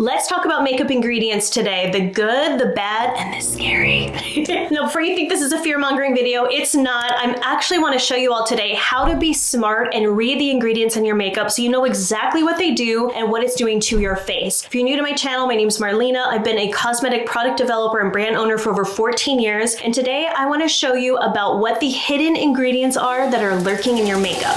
Let's talk about makeup ingredients today. The good, the bad, and the scary. Now, before you think this is a fear-mongering video, it's not. I actually want to show you all today how to be smart and read the ingredients in your makeup so you know exactly what they do and what it's doing to your face. If you're new to my channel, my name is Marlena. I've been a cosmetic product developer and brand owner for over 14 years. And today I want to show you about what the hidden ingredients are that are lurking in your makeup.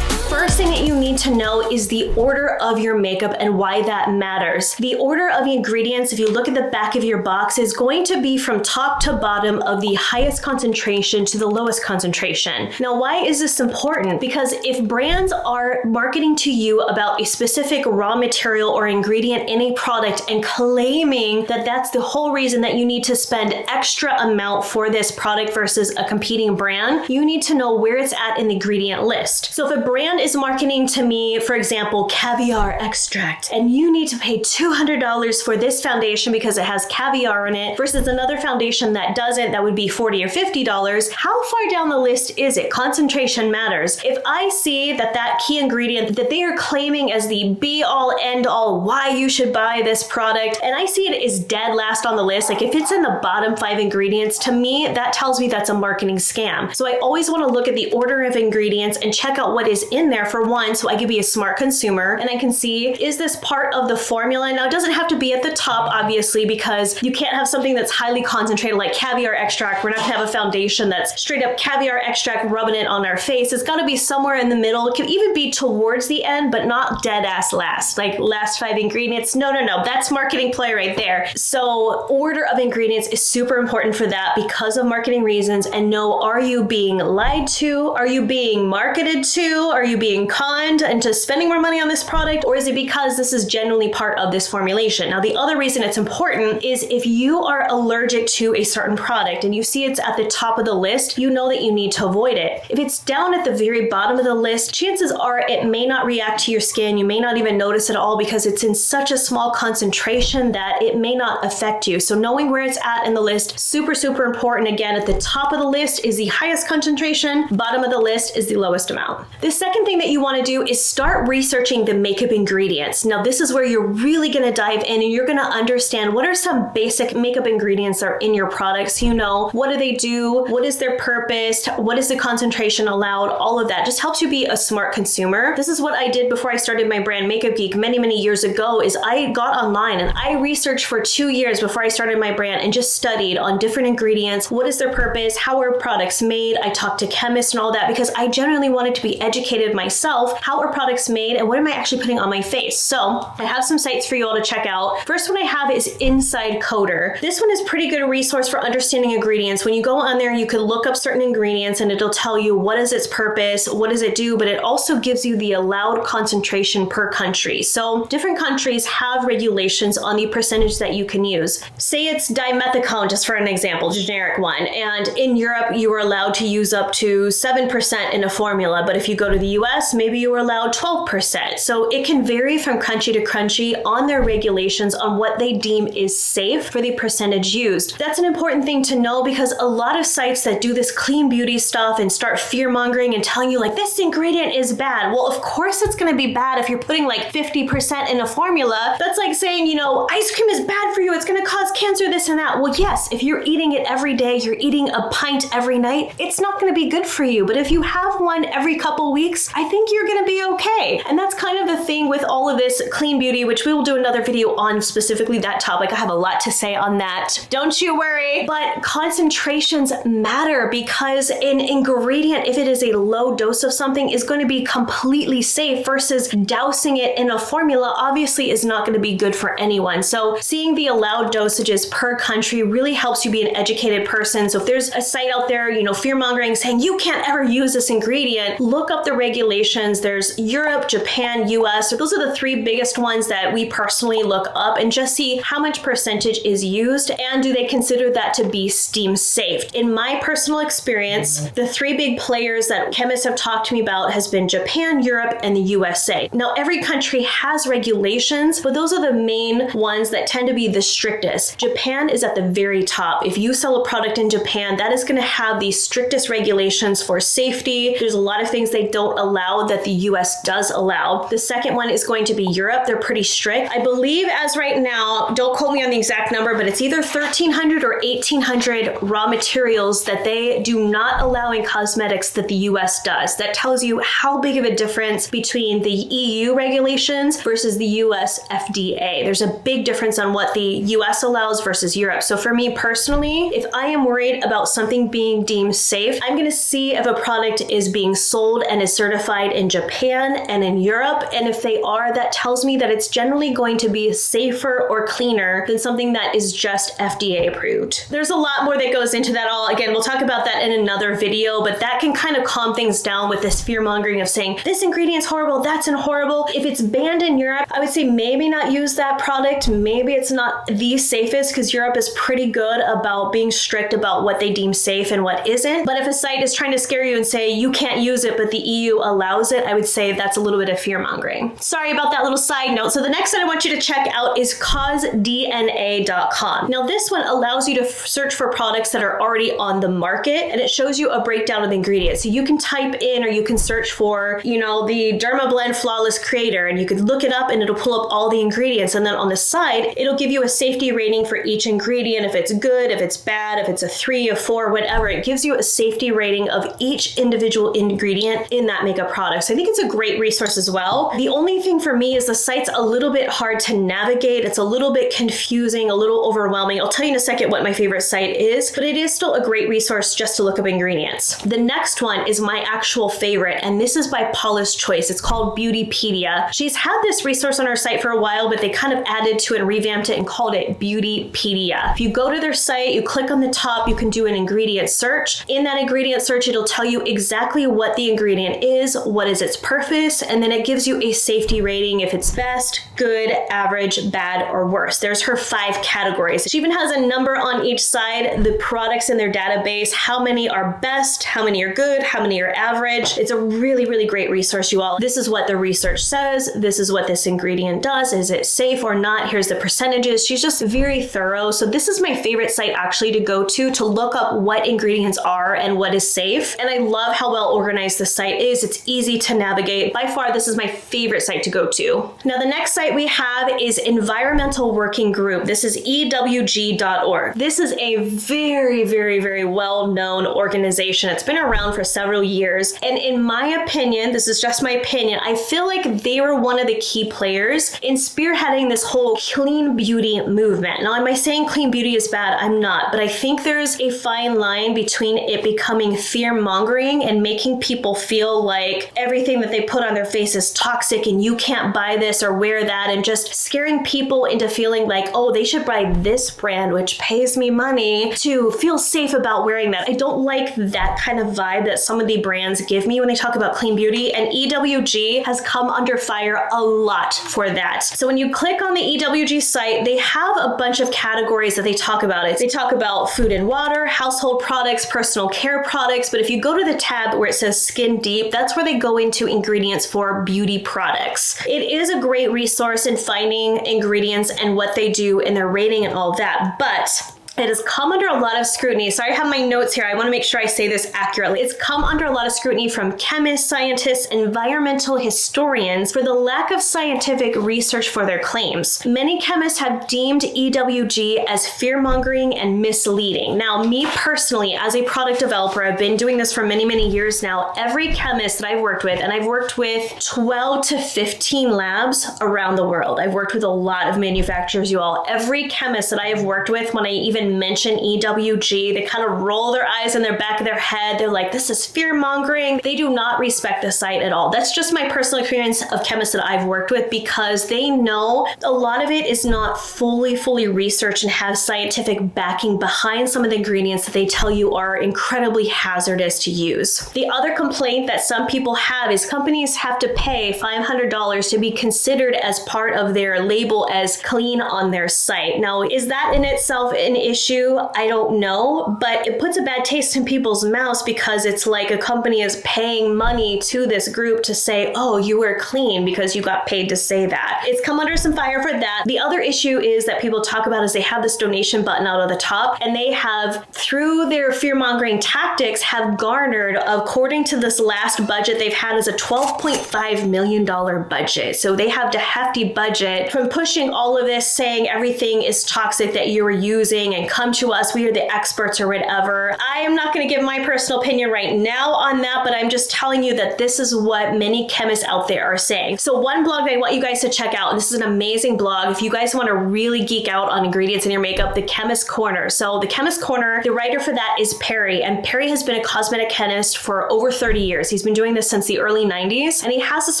First thing that you need to know is the order of your makeup and why that matters. The order of the ingredients, if you look at the back of your box, is going to be from top to bottom of the highest concentration to the lowest concentration. Now, why is this important? Because if brands are marketing to you about a specific raw material or ingredient in a product and claiming that that's the whole reason that you need to spend extra amount for this product versus a competing brand, you need to know where it's at in the ingredient list. So if a brand is marketing to me, for example, caviar extract, and you need to pay $200 for this foundation because it has caviar in it versus another foundation that doesn't, that would be $40 or $50, how far down the list is it? Concentration matters. If I see that that key ingredient that they are claiming as the be-all, end-all, why you should buy this product, and I see it is dead last on the list, like if it's in the bottom 5 ingredients, to me, that tells me that's a marketing scam. So I always want to look at the order of ingredients and check out what is in there for one, so I can be a smart consumer and I can see, is this part of the formula? Now, it doesn't have to be at the top, obviously, because you can't have something that's highly concentrated like caviar extract. We're not gonna have a foundation that's straight up caviar extract rubbing it on our face. It's gotta be somewhere in the middle. It can even be towards the end, but not dead ass last, like last 5 ingredients. No, that's marketing play right there. So order of ingredients is super important for that because of marketing reasons. And know, are you being lied to? Are you being marketed to? Are you being conned into spending more money on this product, or is it because this is genuinely part of this formulation? Now, the other reason it's important is if you are allergic to a certain product and you see it's at the top of the list, you know that you need to avoid it. If it's down at the very bottom of the list, chances are it may not react to your skin. You may not even notice at all because it's in such a small concentration that it may not affect you. So knowing where it's at in the list, super, super important. Again, at the top of the list is the highest concentration, bottom of the list is the lowest amount. The second thing that you want to do is start researching the makeup ingredients. Now, this is where you're really going to dive in and you're going to understand what are some basic makeup ingredients that are in your products. You know, what do they do? What is their purpose? What is the concentration allowed? All of that just helps you be a smart consumer. This is what I did before I started my brand Makeup Geek many, many years ago, is I got online and I researched for 2 years before I started my brand and just studied on different ingredients. What is their purpose? How are products made? I talked to chemists and all that because I generally wanted to be educated myself. How are products made and what am I actually putting on my face? So I have some sites for you all to check out. First one I have is Inside Coder. This one is pretty good resource for understanding ingredients. When you go on there, you can look up certain ingredients and it'll tell you what is its purpose, what does it do, but it also gives you the allowed concentration per country. So different countries have regulations on the percentage that you can use. Say it's dimethicone, just for an example, generic one, and in Europe you are allowed to use up to 7% in a formula, but if you go to the US, maybe you are allowed 12%. So it can vary from country to country on their regulations on what they deem is safe for the percentage used. That's an important thing to know because a lot of sites that do this clean beauty stuff and start fear mongering and telling you like this ingredient is bad. Well, of course it's going to be bad if you're putting like 50% in a formula. That's like saying, you know, ice cream is bad for you. It's going to cause cancer, this and that. Well, yes, if you're eating it every day, you're eating a pint every night, it's not going to be good for you. But if you have one every couple weeks, I think you're going to be okay. And that's kind of the thing with all of this clean beauty, which we will do another video on specifically that topic. I have a lot to say on that. Don't you worry. But concentrations matter because an ingredient, if it is a low dose of something, is going to be completely safe versus dousing it in a formula obviously is not going to be good for anyone. So seeing the allowed dosages per country really helps you be an educated person. So if there's a site out there, you know, fear mongering saying you can't ever use this ingredient, look up the regulations. There's there's Europe, Japan, US. So those are the three biggest ones that we personally look up and just see how much percentage is used and do they consider that to be steam safe. In my personal experience, the three big players that chemists have talked to me about has been Japan, Europe, and the USA. Now, every country has regulations, but those are the main ones that tend to be the strictest. Japan is at the very top. If you sell a product in Japan, that is going to have the strictest regulations for safety. There's a lot of things they don't allow that the US does allow. The second one is going to be Europe. They're pretty strict. I believe as right now, don't quote me on the exact number, but it's either 1,300 or 1,800 raw materials that they do not allow in cosmetics that the US does. That tells you how big of a difference between the EU regulations versus the US FDA. There's a big difference on what the US allows versus Europe. So for me personally, if I am worried about something being deemed safe, I'm going to see if a product is being sold and is certified in Japan and in Europe. And if they are, that tells me that it's generally going to be safer or cleaner than something that is just FDA approved. There's a lot more that goes into that all. Again, we'll talk about that in another video, but that can kind of calm things down with this fear mongering of saying this ingredient's horrible, that's horrible. If it's banned in Europe, I would say maybe not use that product. Maybe it's not the safest because Europe is pretty good about being strict about what they deem safe and what isn't. But if a site is trying to scare you and say you can't use it, but the EU allows it, I would say that's a little bit of fear mongering. Sorry about that little side note. So the next site I want you to check out is causedna.com. Now this one allows you to search for products that are already on the market and it shows you a breakdown of the ingredients. So you can type in or you can search for, the Dermablend Flawless Creator and you could look it up and it'll pull up all the ingredients. And then on the side, it'll give you a safety rating for each ingredient. If it's good, if it's bad, if it's a 3, a 4, whatever, it gives you a safety rating of each individual ingredient in that makeup product. So I think it's a great resource as well. The only thing for me is the site's a little bit hard to navigate. It's a little bit confusing, a little overwhelming. I'll tell you in a second what my favorite site is, but it is still a great resource just to look up ingredients. The next one is my actual favorite, and this is by Paula's Choice. It's called Beautypedia. She's had this resource on her site for a while, but they kind of added to it and revamped it and called it Beautypedia. If you go to their site, you click on the top, you can do an ingredient search. In that ingredient search, it'll tell you exactly what the ingredient is, what is its purpose, and then it gives you a safety rating if it's best, good, average, bad, or worse. There's her 5 categories. She even has a number on each side, the products in their database, how many are best, how many are good, how many are average. It's a really, really great resource, you all. This is what the research says. This is what this ingredient does. Is it safe or not? Here's the percentages. She's just very thorough. So this is my favorite site actually to go to look up what ingredients are and what is safe. And I love how well organized the site is. It's easy to navigate. By far, this is my favorite site to go to. Now, the next site we have is Environmental Working Group. This is ewg.org. This is a very, very, very well-known organization. It's been around for several years. And in my opinion, this is just my opinion, I feel like they were one of the key players in spearheading this whole clean beauty movement. Now, am I saying clean beauty is bad? I'm not, but I think there's a fine line between it becoming fear-mongering and making people feel like everything that they put on their face is toxic and you can't buy this or wear that, and just scaring people into feeling like, oh, they should buy this brand, which pays me money to feel safe about wearing that. I don't like that kind of vibe that some of the brands give me when they talk about clean beauty, and EWG has come under fire a lot for that. So when you click on the EWG site, they have a bunch of categories that they talk about. They talk about food and water, household products, personal care products, but if you go to the tab where it says Skin Deep, that's where they go into ingredients for beauty products. It is a great resource in finding ingredients and what they do and their rating and all that, but it has come under a lot of scrutiny. So I have my notes here. I want to make sure I say this accurately. It's come under a lot of scrutiny from chemists, scientists, environmental historians for the lack of scientific research for their claims. Many chemists have deemed EWG as fear-mongering and misleading. Now, me personally, as a product developer, I've been doing this for many, many years now. Every chemist that I've worked with, and I've worked with 12 to 15 labs around the world. I've worked with a lot of manufacturers, you all. Every chemist that I have worked with, when I even even mention EWG, they kind of roll their eyes in their back of their head. They're like, this is fear mongering. They do not respect the site at all. That's just my personal experience of chemists that I've worked with, because they know a lot of it is not fully researched and have scientific backing behind some of the ingredients that they tell you are incredibly hazardous to use. The other complaint that some people have is companies have to pay $500 to be considered as part of their label as clean on their site. Now, is that in itself an issue? I don't know, but it puts a bad taste in people's mouths, because it's like a company is paying money to this group to say, oh, you were clean because you got paid to say that. It's come under some fire for that. The other issue is that people talk about is they have this donation button out of the top, and they have, through their fear-mongering tactics, have garnered, according to this last budget they've had, is a $12.5 million budget. So they have a hefty budget from pushing all of this, saying everything is toxic that you're using and come to us, we are the experts or whatever. I am not going to give my personal opinion right now on that, but I'm just telling you that this is what many chemists out there are saying. So one blog that I want you guys to check out, and this is an amazing blog if you guys want to really geek out on ingredients in your makeup, The Chemist Corner. So The Chemist Corner, the writer for that is Perry, and Perry has been a cosmetic chemist for over 30 years. He's been doing this since the early 90s, and he has this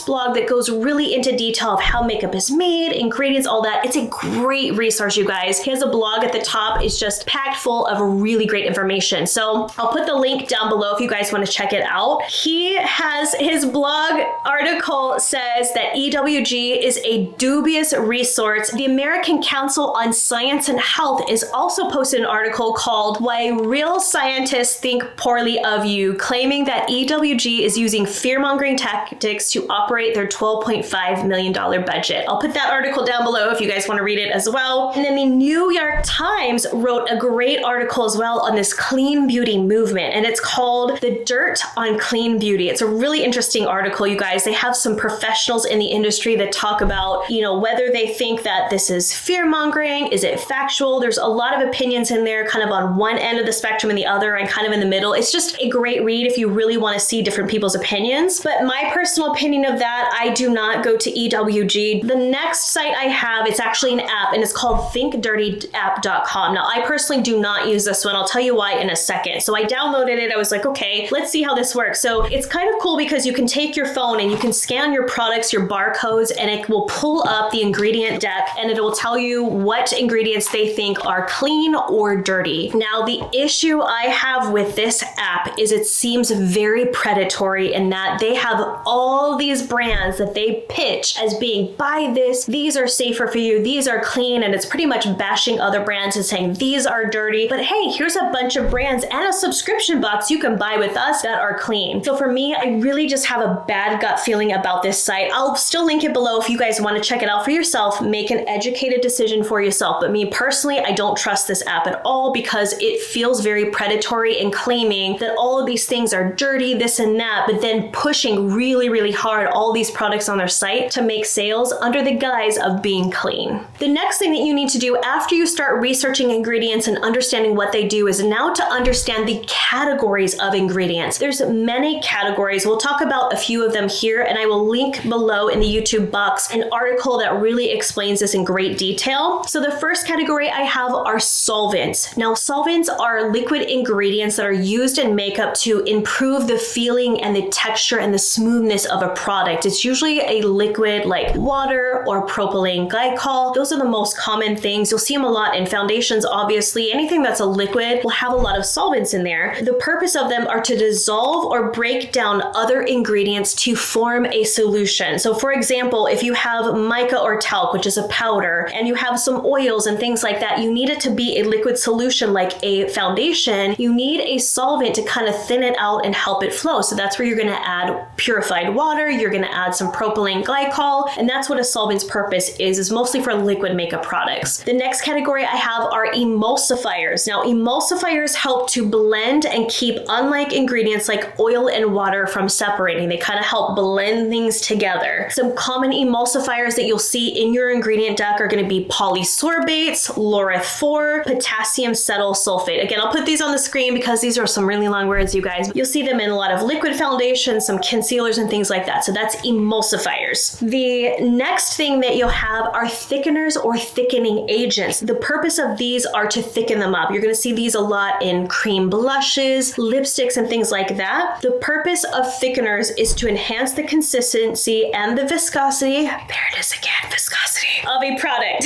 blog that goes really into detail of how makeup is made, ingredients, all that. It's a great resource, you guys. He has a blog at the top. It's just packed full of really great information. So I'll put the link down below if you guys want to check it out. He has his blog article says that EWG is a dubious resource. The American Council on Science and Health is also posted an article called Why Real Scientists Think Poorly of You, claiming that EWG is using fear-mongering tactics to operate their $12.5 million budget. I'll put that article down below if you guys want to read it as well. And then the New York Times wrote a great article as well on this clean beauty movement, and it's called The Dirt on Clean Beauty. It's a really interesting article, you guys. They have some professionals in the industry that talk about, you know, whether they think that this is fear-mongering, is it factual? There's a lot of opinions in there, kind of on one end of the spectrum and the other, and kind of in the middle. It's just a great read if you really want to see different people's opinions. But my personal opinion of that, I do not go to EWG. The next site I have, it's actually an app, and it's called thinkdirtyapp.com. Now, I personally do not use this one. I'll tell you why in a second. So I downloaded it. I was like, okay, let's see how this works. So it's kind of cool because you can take your phone and you can scan your products, your barcodes, and it will pull up the ingredient deck, and it will tell you what ingredients they think are clean or dirty. Now, the issue I have with this app is it seems very predatory in that they have all these brands that they pitch as being, buy this, these are safer for you, these are clean, and it's pretty much bashing other brands and saying these are dirty. But hey, here's a bunch of brands and a subscription box you can buy with us that are clean. So for me, I really just have a bad gut feeling about this site. I'll still link it below if you guys want to check it out for yourself, make an educated decision for yourself. But me personally, I don't trust this app at all because it feels very predatory in claiming that all of these things are dirty, this and that, but then pushing really hard all these products on their site to make sales under the guise of being clean. The next thing that you need to do after you start researching ingredients and understanding what they do is now to understand the categories of ingredients. There's many categories. We'll talk about a few of them here, and I will link below in the YouTube box an article that really explains this in great detail. So the first category I have are solvents. Now, solvents are liquid ingredients that are used in makeup to improve the feeling and the texture and the smoothness of a product. It's usually a liquid like water or propylene glycol. Those are the most common things. You'll see them a lot in foundations, obviously. Anything that's a liquid will have a lot of solvents in there. The purpose of them are to dissolve or break down other ingredients to form a solution. So for example, if you have mica or talc, which is a powder, and you have some oils and things like that, you need it to be a liquid solution like a foundation. You need a solvent to kind of thin it out and help it flow. So that's where you're going to add purified water, you're going to add some propylene glycol, and that's what a solvent's purpose is mostly for liquid makeup products. The next category I have are emulsifiers. Now, emulsifiers help to blend and keep unlike ingredients like oil and water from separating. They kind of help blend things together. Some common emulsifiers that you'll see in your ingredient deck are going to be polysorbates, laureth-4, potassium cetyl sulfate. Again, I'll put these on the screen because these are some really long words, you guys. You'll see them in a lot of liquid foundations, some concealers and things like that. So that's emulsifiers. The next thing that you'll have are thickeners or thickening agents. The purpose of these are to thicken them up. You're going to see these a lot in cream blushes, lipsticks, and things like that. The purpose of thickeners is to enhance the consistency and the viscosity, there it is again, viscosity, of a product.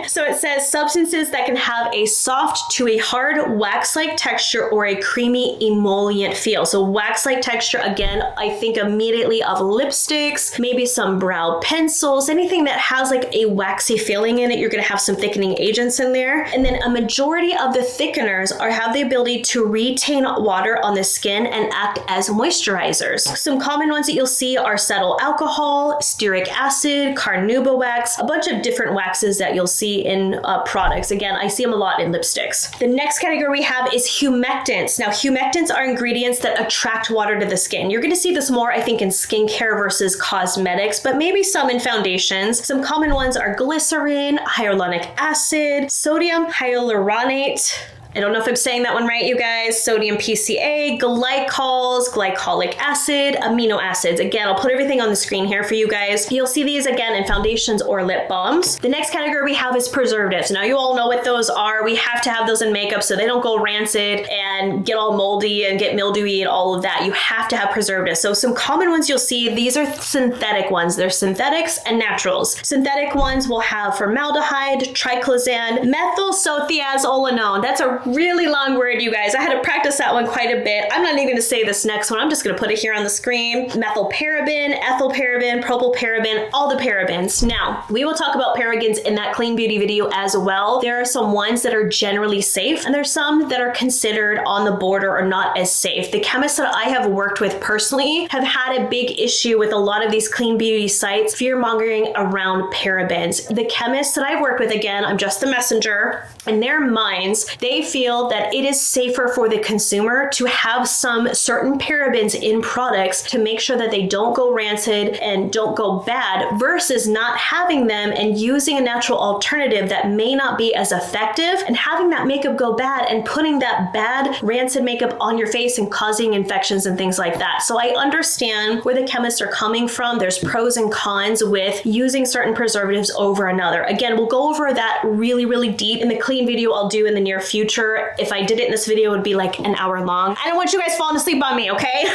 So it says substances that can have a soft to a hard wax-like texture or a creamy emollient feel. So wax-like texture, again, I think immediately of lipsticks, maybe some brow pencils, anything that has like a waxy feeling in it, you're going to have some thickening agents in there. And then a majority of the thickeners have the ability to retain water on the skin and act as moisturizers. Some common ones that you'll see are cetyl alcohol, stearic acid, carnauba wax, a bunch of different waxes that you'll see in products. Again, I see them a lot in lipsticks. The next category we have is humectants. Now, humectants are ingredients that attract water to the skin. You're going to see this more, I think, in skincare versus cosmetics, but maybe some in foundations. Some common ones are glycerin, hyaluronic acid, sodium hyaluronate. I don't know if I'm saying that one right, you guys. Sodium PCA, glycols, glycolic acid, amino acids. Again, I'll put everything on the screen here for you guys. You'll see these again in foundations or lip balms. The next category we have is preservatives. Now, you all know what those are. We have to have those in makeup so they don't go rancid and get all moldy and get mildewy and all of that. You have to have preservatives. So some common ones you'll see, these are synthetic ones. They're synthetics and naturals. Synthetic ones will have formaldehyde, triclosan, methylsothiazolinone. That's a really long word, you guys. I had to practice that one quite a bit. I'm not even going to say this next one. I'm just going to put it here on the screen. Methylparaben, ethylparaben, propylparaben, all the parabens. Now, we will talk about parabens in that clean beauty video as well. There are some ones that are generally safe, and there's some that are considered on the border or not as safe. The chemists that I have worked with personally have had a big issue with a lot of these clean beauty sites fear-mongering around parabens. The chemists that I've worked with, again, I'm just the messenger, in their minds, they feel that it is safer for the consumer to have some certain parabens in products to make sure that they don't go rancid and don't go bad versus not having them and using a natural alternative that may not be as effective and having that makeup go bad and putting that bad rancid makeup on your face and causing infections and things like that. So I understand where the chemists are coming from. There's pros and cons with using certain preservatives over another. Again, we'll go over that really, really deep in the clean video I'll do in the near future. If I did it in this video, it would be like an hour long. I don't want you guys falling asleep on me, okay?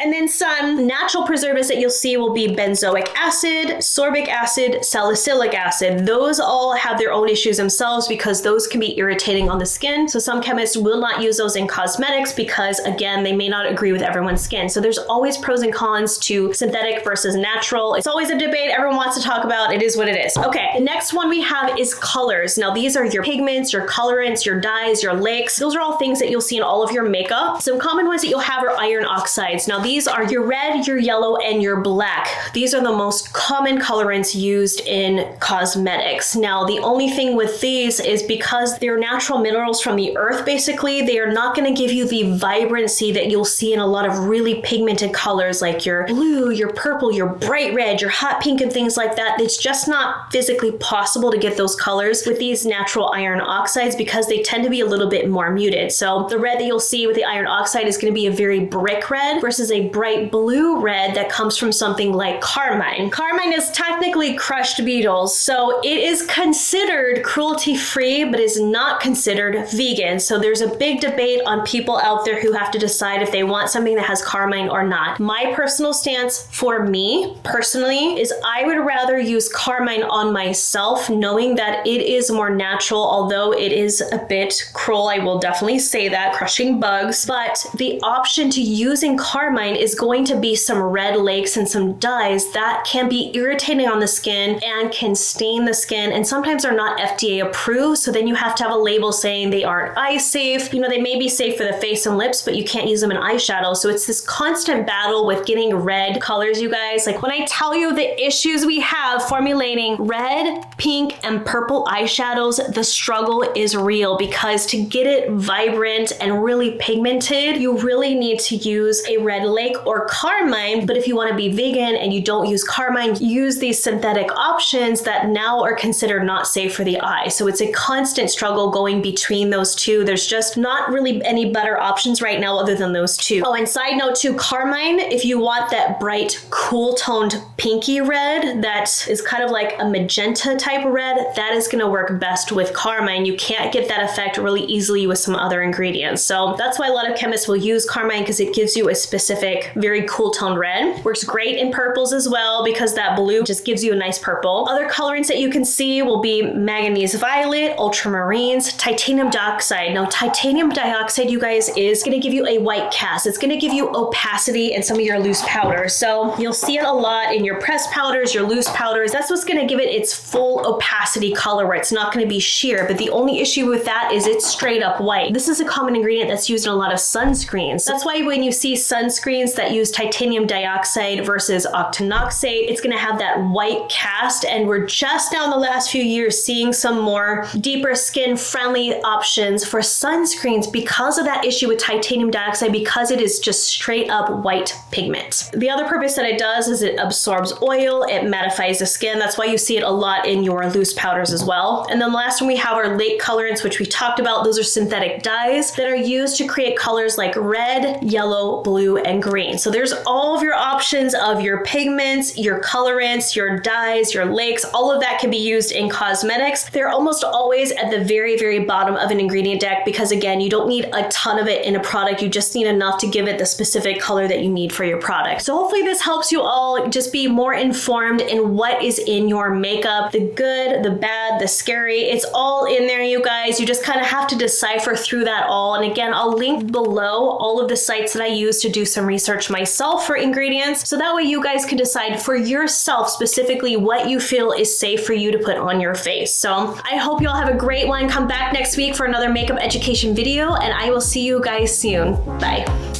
And then some natural preservatives that you'll see will be benzoic acid, sorbic acid, salicylic acid. Those all have their own issues themselves because those can be irritating on the skin. So some chemists will not use those in cosmetics because, again, they may not agree with everyone's skin. So there's always pros and cons to synthetic versus natural. It's always a debate everyone wants to talk about. It is what it is. Okay, the next one we have is colors. Now, these are your pigments, your colorants, your dyes, your lakes. Those are all things that you'll see in all of your makeup. Some common ones that you'll have are iron oxides. Now, these are your red, your yellow, and your black. These are the most common colorants used in cosmetics. Now, the only thing with these is because they're natural minerals from the earth, basically, they are not going to give you the vibrancy that you'll see in a lot of really pigmented colors like your blue, your purple, your bright red, your hot pink, and things like that. It's just not physically possible to get those colors with these natural iron oxides because they tend to be a little bit more muted. So the red that you'll see with the iron oxide is going to be a very brick red versus a bright blue red that comes from something like carmine. Carmine is technically crushed beetles, so it is considered cruelty-free, but is not considered vegan. So there's a big debate on people out there who have to decide if they want something that has carmine or not. My personal stance for me, personally, is I would rather use carmine on myself, knowing that it is more natural, although it is a bit cruel, I will definitely say that, crushing bugs, but the option to using carmine is going to be some red lakes and some dyes that can be irritating on the skin and can stain the skin, and sometimes are not FDA approved, so then you have to have a label saying they aren't eye safe. You know, they may be safe for the face and lips, but you can't use them in eyeshadow, so it's this constant battle with getting red colors, you guys. Like, when I tell you the issues we have formulating red, pink, and purple eyeshadows, the struggle is real because to get it vibrant and really pigmented, you really need to use a red lake or carmine, but if you want to be vegan and you don't use carmine, use these synthetic options that now are considered not safe for the eye. So it's a constant struggle going between those two. There's just not really any better options right now other than those two. Oh, and side note too, carmine, if you want that bright, cool toned pinky red that is kind of like a magenta type red, that is going to work best with carmine. You can't get that effect really easily with some other ingredients. So that's why a lot of chemists will use carmine, because it gives you a specific, very cool toned red. Works great in purples as well, because that blue just gives you a nice purple. Other colorants that you can see will be manganese violet, ultramarines, titanium dioxide. Now, titanium dioxide, you guys, is going to give you a white cast. It's going to give you opacity in some of your loose powders. So you'll see it a lot in your pressed powders, your loose powders. That's what's going to give it its full opacity color, where it's not going to be sheer. But the only issue with that is it's straight up white. This is a common ingredient that's used in a lot of sunscreens. That's why when you see sunscreens that use titanium dioxide versus octinoxate, it's going to have that white cast. And we're just now in the last few years seeing some more deeper skin friendly options for sunscreens because of that issue with titanium dioxide, because it is just straight up white pigment. The other purpose that it does is it absorbs oil, it mattifies the skin. That's why you see it a lot in your loose powders as well. And then the last one we have our lake colorants, which we talked about. Those are synthetic dyes that are used to create colors like red, yellow, blue, and green. So there's all of your options of your pigments, your colorants, your dyes, your lakes. All of that can be used in cosmetics. They're almost always at the very, very bottom of an ingredient deck, because again, you don't need a ton of it in a product. You just need enough to give it the specific color that you need for your product. So hopefully this helps you all just be more informed in what is in your makeup, the good, the bad, the scary. It's all in there, you guys. You just kind of have to decipher through that all. And again, I'll link below all of the sites that I use to do some research myself for ingredients. So that way you guys can decide for yourself specifically what you feel is safe for you to put on your face. So I hope you all have a great one. Come back next week for another makeup education video, and I will see you guys soon. Bye.